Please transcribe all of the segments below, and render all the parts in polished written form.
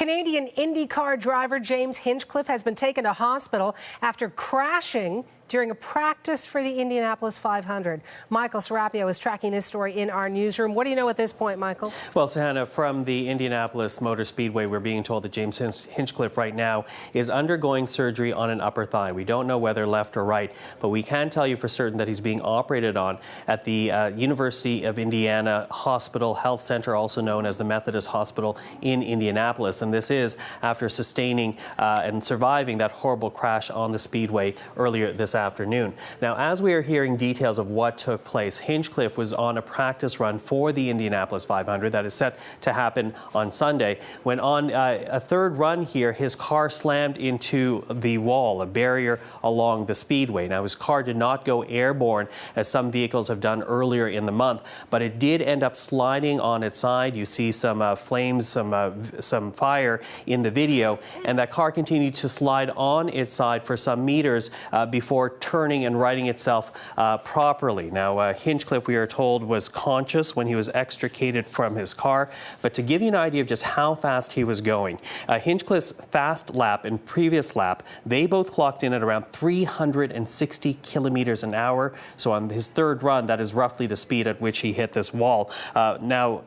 Canadian IndyCar driver James Hinchcliffe has been taken to hospital after crashing during a practice for the Indianapolis 500. Michael Serapio is tracking this story in our newsroom. What do you know at this point, Michael? Well, Sahana, from the Indianapolis Motor Speedway, we're being told that James Hinchcliffe right now is undergoing surgery on an upper thigh. We don't know whether left or right, but we can tell you for certain that he's being operated on at the University of Indiana Hospital Health Center, also known as the Methodist Hospital in Indianapolis. And this is after sustaining and surviving that horrible crash on the speedway earlier this afternoon. Now, as we are hearing details of what took place, Hinchcliffe was on a practice run for the Indianapolis 500 that is set to happen on Sunday. When on a third run here, his car slammed into the wall, a barrier along the speedway. Now, his car did not go airborne as some vehicles have done earlier in the month, but it did end up sliding on its side. You see some flames, some fire in the video, and that car continued to slide on its side for some meters before turning and righting itself properly. Now, Hinchcliffe, we are told, was conscious when he was extricated from his car. But to give you an idea of just how fast he was going, Hinchcliffe's fast lap and previous lap, they both clocked in at around 360 kilometers an hour. So on his third run, that is roughly the speed at which he hit this wall. Now,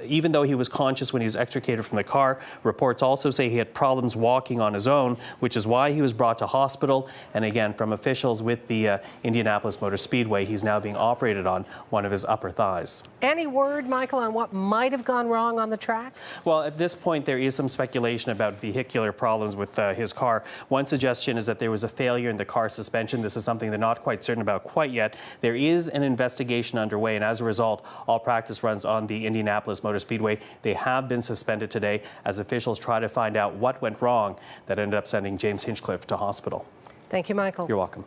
even though he was conscious when he was extricated from the car, reports also say he had problems walking on his own, which is why he was brought to hospital. And again, from officials with the Indianapolis Motor Speedway, he's now being operated on one of his upper thighs. Any word, Michael, on what might have gone wrong on the track? Well, at this point, there is some speculation about vehicular problems with his car. One suggestion is that there was a failure in the car suspension. This is something they're not quite certain about quite yet. There is an investigation underway, and as a result, all practice runs on the Indianapolis Motor Speedway, they have been suspended today as officials try to find out what went wrong that ended up sending James Hinchcliffe to hospital. Thank you, Michael. You're welcome.